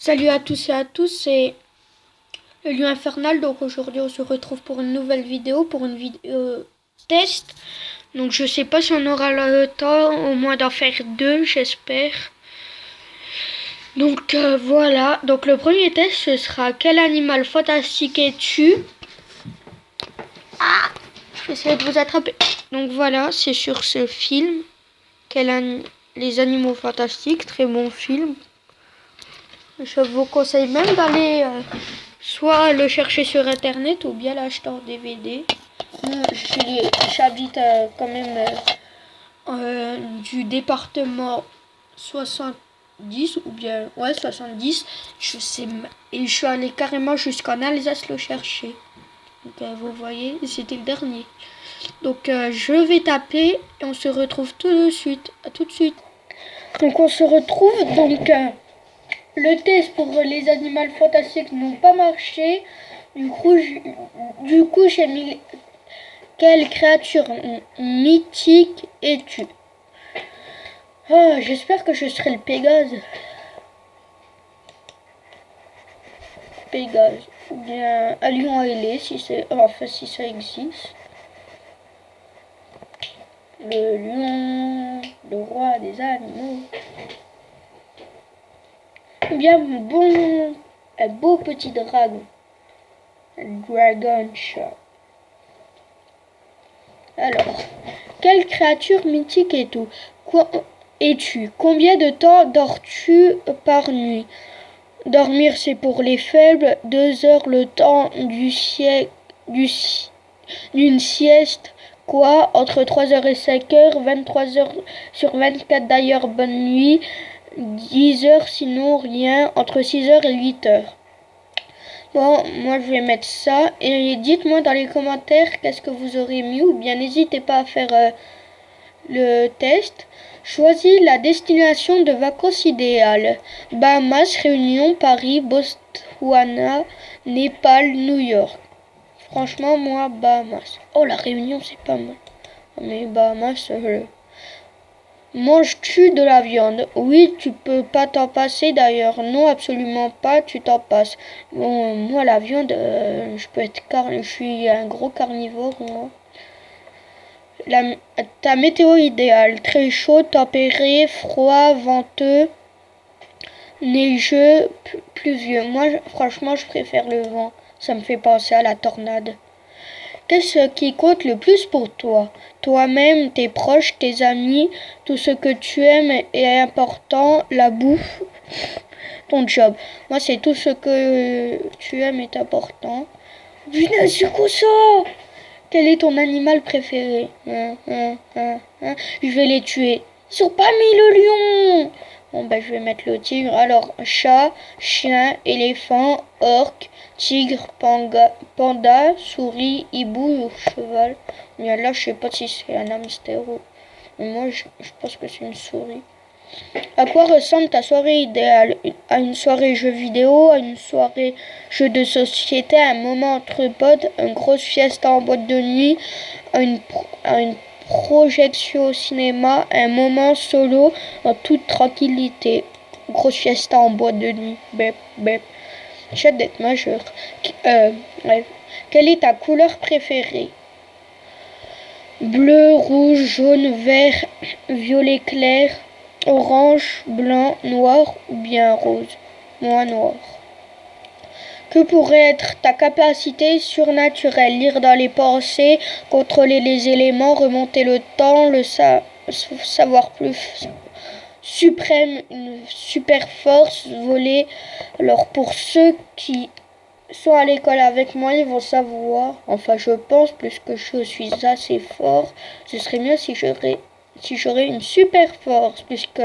Salut à tous et à tous, c'est le lion infernal. Donc aujourd'hui on se retrouve pour une nouvelle vidéo, pour une vidéo test. Donc je sais pas si on aura le temps, au moins d'en faire deux, j'espère. Donc voilà, donc le premier test ce sera quel animal fantastique es-tu? Ah, j'essaie de vous attraper. Donc voilà, c'est sur ce film, les animaux fantastiques, très bon film. Je vous conseille même d'aller soit le chercher sur internet ou bien l'acheter en DVD. J'habite quand même du département 70 ou bien 70. Et je suis allé carrément jusqu'en Alsace le chercher. Donc vous voyez, c'était le dernier. Donc je vais taper et on se retrouve tout de suite. À tout de suite. Donc on se retrouve donc. Le test pour les animaux fantastiques n'ont pas marché. Du coup, j'ai mis quelle créature mythique es-tu? J'espère que je serai le Pégase. Pégase. Ou bien un lion ailé, si ça existe. Le lion, le roi des animaux. Ou bien un beau petit dragon. Un dragon shot. Alors, quelle créature mythique es-tu? Combien de temps dors-tu par nuit? Dormir, c'est pour les faibles. 2 heures, le temps d'une sieste. Quoi? Entre 3 heures et 5 heures, 23 heures sur 24 d'ailleurs, bonne nuit. 10 heures, sinon rien, entre 6 heures et 8 heures. Bon, moi je vais mettre ça et dites-moi dans les commentaires qu'est-ce que vous aurez mis ou bien n'hésitez pas à faire le test. Choisis la destination de vacances idéale. Bahamas, Réunion, Paris, Botswana, Népal, New York. Franchement, moi, Bahamas. Oh, la Réunion, c'est pas mal. Mais Bahamas, manges-tu de la viande? Oui, tu peux pas t'en passer d'ailleurs. Non, absolument pas, tu t'en passes. Bon, moi, la viande, je suis un gros carnivore, moi. Ta météo idéale, très chaud, tempéré, froid, venteux, neigeux, pluvieux. Moi, franchement, je préfère le vent. Ça me fait penser à la tornade. Qu'est-ce qui compte le plus pour toi? Toi-même, tes proches, tes amis, tout ce que tu aimes est important, la bouffe, ton job. Moi, c'est tout ce que tu aimes est important. Putain, c'est quoi ça? Quel est ton animal préféré? Je vais les tuer. Ils sont pas mis le lion. Bon, ben, je vais mettre le tigre. Alors, chat, chien, éléphant, orque, tigre, panda, souris, hibou ou cheval. Mais là, je sais pas si c'est un hamster ou... Mais moi, je pense que c'est une souris. À quoi ressemble ta soirée idéale? À une soirée jeux vidéo, à une soirée jeux de société, à un moment entre potes, une grosse fiesta en boîte de nuit, à une projection au cinéma, un moment solo en toute tranquillité. Grosse fiesta en boîte de nuit. Bep, bep. J'ai hâte d'être majeur. Bref. Quelle est ta couleur préférée? Bleu, rouge, jaune, vert, violet clair, orange, blanc, noir ou bien rose? Moi, noir. Que pourrait être ta capacité surnaturelle? Lire dans les pensées, contrôler les éléments, remonter le temps, savoir plus suprême, une super force, voler. Alors pour ceux qui sont à l'école avec moi, ils vont savoir, enfin je pense, puisque je suis assez fort, ce serait mieux si j'aurais une super force, puisque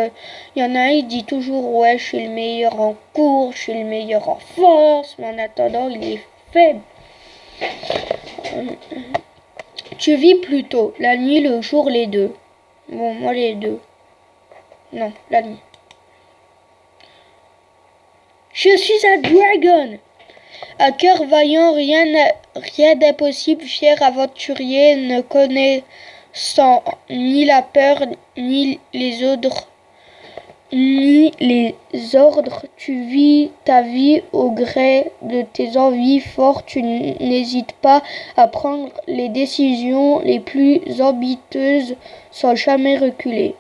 il y en a un, il dit toujours ouais je suis le meilleur en cours, je suis le meilleur en force, mais en attendant il est faible. Tu vis plutôt la nuit, le jour, les deux? Bon, moi les deux. Non, la nuit. Je suis un dragon. Un cœur vaillant, rien d'impossible, fier aventurier, ne connaissant ni la peur ni les autres ni les ordres. Tu vis ta vie au gré de tes envies fortes. Tu n'hésites pas à prendre les décisions les plus ambitieuses sans jamais reculer.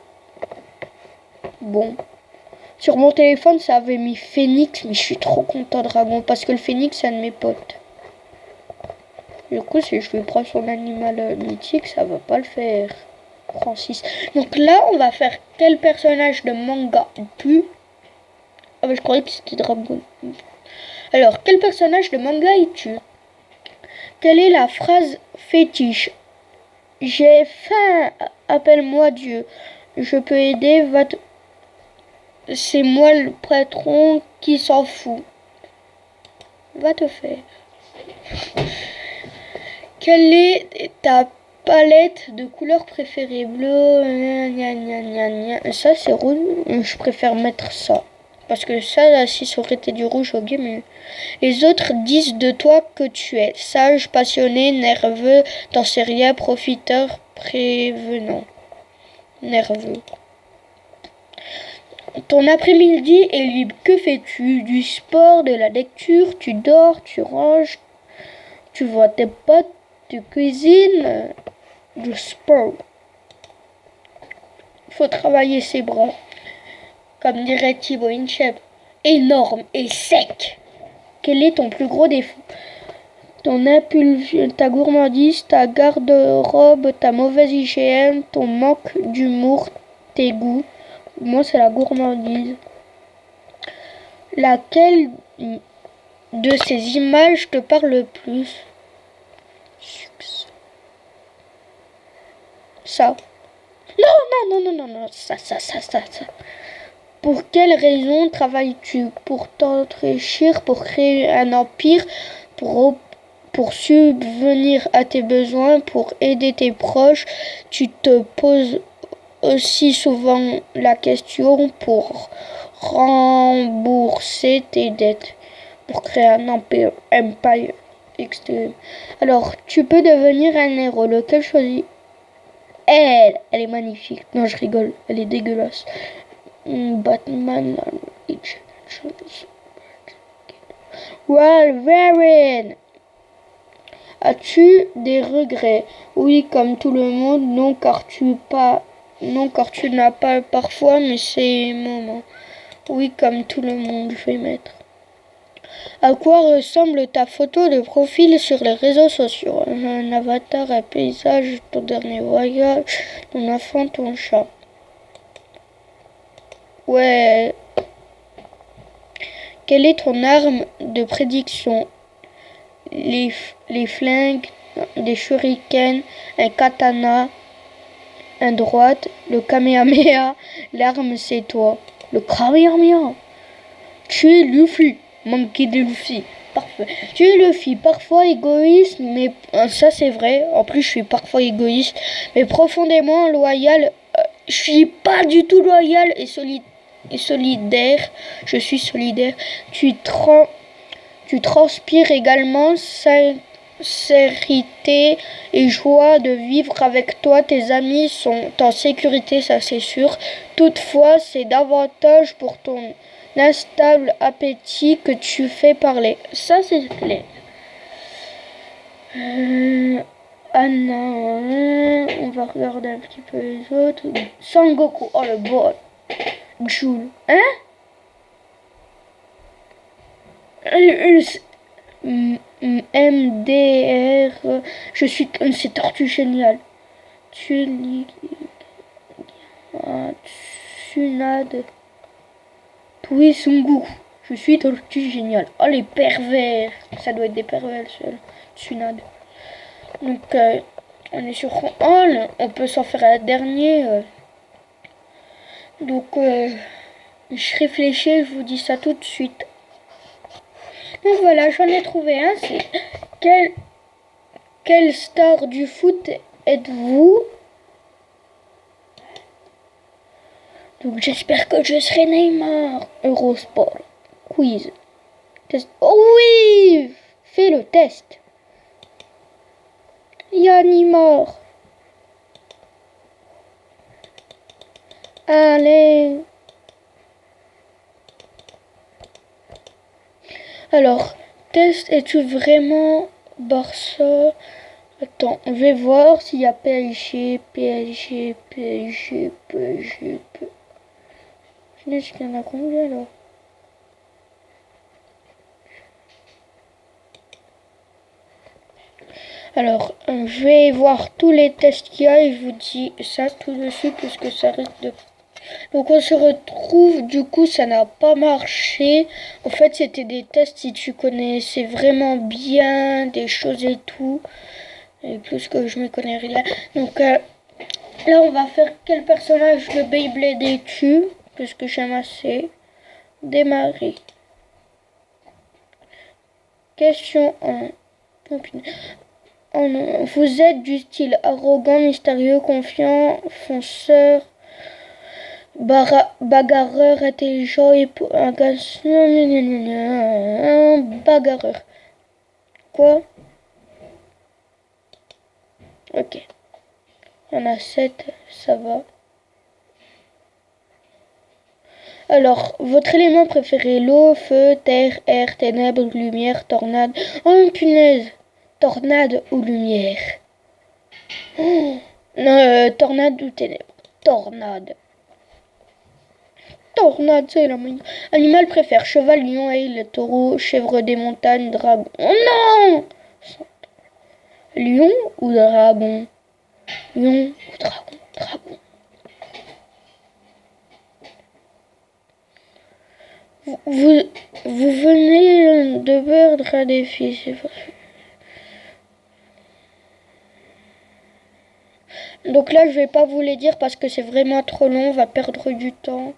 Bon. Sur mon téléphone, ça avait mis Phoenix, mais je suis trop content, Dragon, parce que le Phoenix, c'est un de mes potes. Du coup, si je lui prends son animal mythique, ça va pas le faire. Francis. Donc là, on va faire quel personnage de manga tu. Ah bah je croyais que c'était Dragon. Alors, quel personnage de manga es-tu? Quelle est la phrase fétiche? J'ai faim, appelle-moi Dieu. Je peux aider, c'est moi le patron qui s'en fout. Va te faire. Quelle est ta palette de couleurs préférée? Bleu, gna gna gna gna. Ça c'est rouge. Je préfère mettre ça. Parce que ça, là, si ça aurait été du rouge, ok, mais... Les autres disent de toi que tu es sage, passionné, nerveux, t'en sais rien, profiteur, prévenant. Nerveux. Ton après-midi est libre. Que fais-tu? Du sport, de la lecture, tu dors, tu ranges, tu vois tes potes, tu cuisines, du sport. Il faut travailler ses bras. Comme dirait Thibaut Inchep. Énorme et sec. Quel est ton plus gros défaut? Ton impulsion, ta gourmandise, ta garde-robe, ta mauvaise hygiène, ton manque d'humour, tes goûts. Moi, c'est la gourmandise. Laquelle de ces images te parle le plus? Ça. Non, ça. Pour quelle raison travailles-tu? Pour t'enrichir, pour créer un empire, pour subvenir à tes besoins, pour aider tes proches. Tu te poses aussi souvent la question pour rembourser tes dettes, pour créer un empire extérieur. Alors, tu peux devenir un héros. Lequel choisis? Elle est magnifique. Non, je rigole, elle est dégueulasse. Batman, Wolverine. As-tu des regrets? Oui, comme tout le monde. Non, car tu n'as pas parfois, mais c'est moments. Oui, comme tout le monde, je vais mettre. À quoi ressemble ta photo de profil sur les réseaux sociaux? Un avatar, un paysage, ton dernier voyage, ton enfant, ton chat. Ouais. Quelle est ton arme de prédiction? Les flingues, des shurikens, un katana, un droite, le kamehameha. L'arme c'est toi. Le kamehameha. Tu es Luffy. Monkey de Luffy. Parfait. Tu es Luffy, parfois égoïste, mais ça c'est vrai. En plus, je suis parfois égoïste, mais profondément loyal. Je suis pas du tout loyal et solidaire. Je suis solidaire. Tu transpires également sincérité et joie de vivre avec toi. Tes amis sont en sécurité, ça c'est sûr. Toutefois, c'est davantage pour ton instable appétit que tu fais parler. Ça c'est clair. Anna, on va regarder un petit peu les autres. Sangoku, oh le bol. Joule, hein? MDR, je suis comme ces tortues géniales. Tu es Tsunade. Oui, Sungu. Je suis tortue géniale. Oh, les pervers. Ça doit être des pervers, seul. Tsunade. Donc, on est sur All. On peut s'en faire un dernier. Donc, je réfléchis, je vous dis ça tout de suite. Donc voilà, j'en ai trouvé un. C'est quelle star du foot êtes-vous? Donc j'espère que je serai Neymar. Eurosport. Quiz. Test. Oh oui! Fais le test. Neymar. Allez. Alors, test, es-tu vraiment Barça? Attends, je vais voir s'il y a PSG, PSG, PSG, PSG, PSG. Est-ce qu'il y en a combien là? Alors, je vais voir tous les tests qu'il y a et je vous dis ça tout de suite parce que ça risque de... Donc on se retrouve, du coup ça n'a pas marché. En fait c'était des tests si tu connaissais vraiment bien des choses et tout. Et plus que je me connais rien. Donc là on va faire quel personnage de Beyblade es-tu? Puisque j'aime assez. Démarrer. Question 1. Vous êtes du style arrogant, mystérieux, confiant, fonceur, bagarreur, intelligent et agaçant. Bagarreur. Quoi? Ok. Il y en a 7, ça va. Alors, votre élément préféré, l'eau, feu, terre, air, ténèbres, lumière, tornade. Oh, punaise! Tornade ou lumière? Oh, non, tornade ou ténèbres? Tornade. Tornade, c'est la meilleure. Animal préfère, cheval, lion, aigle, taureau, chèvre des montagnes, dragon. Oh non! Lion ou dragon? Lion ou dragon? Dragon. Vous venez de perdre un défi, c'est vrai. Donc là, je vais pas vous les dire parce que c'est vraiment trop long, on va perdre du temps.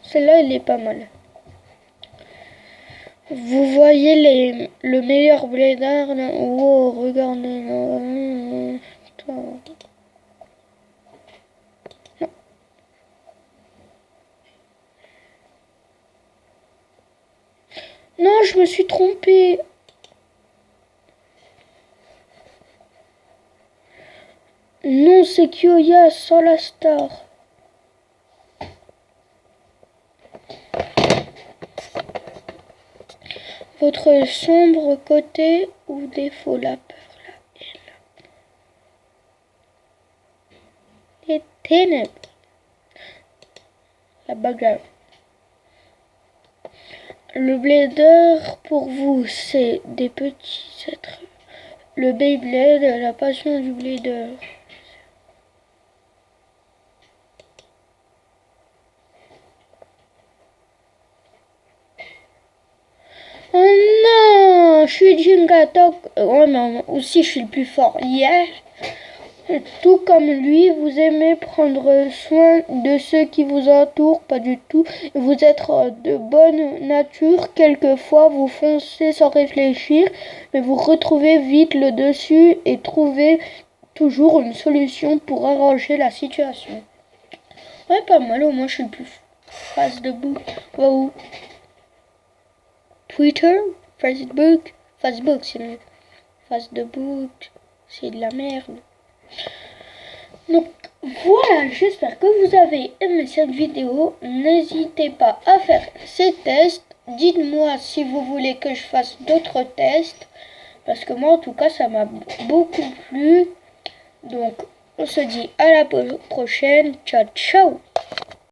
Celle-là, elle est pas mal. Vous voyez le meilleur blédard. Oh, regardez. Non. Non, je me suis trompée. Non, c'est Kyoya Solastar. Votre sombre côté ou défaut, la peur, la haine, les ténèbres, la bagarre. Le blader pour vous, c'est des petits êtres. Le Beyblade, la passion du blader. Oh non, je suis Jingatok. Oh non, aussi je suis le plus fort. Yeah. Tout comme lui, vous aimez prendre soin de ceux qui vous entourent, pas du tout. Vous êtes de bonne nature, quelquefois vous foncez sans réfléchir, mais vous retrouvez vite le dessus et trouvez toujours une solution pour arranger la situation. Ouais, pas mal, au moins je suis le plus face debout. Wow. Twitter, Facebook c'est mieux. Face debout, c'est de la merde. Donc voilà, j'espère que vous avez aimé cette vidéo. N'hésitez pas à faire ces tests. Dites-moi si vous voulez que je fasse d'autres tests. Parce que moi en tout cas ça m'a beaucoup plu. Donc on se dit à la prochaine. Ciao ciao.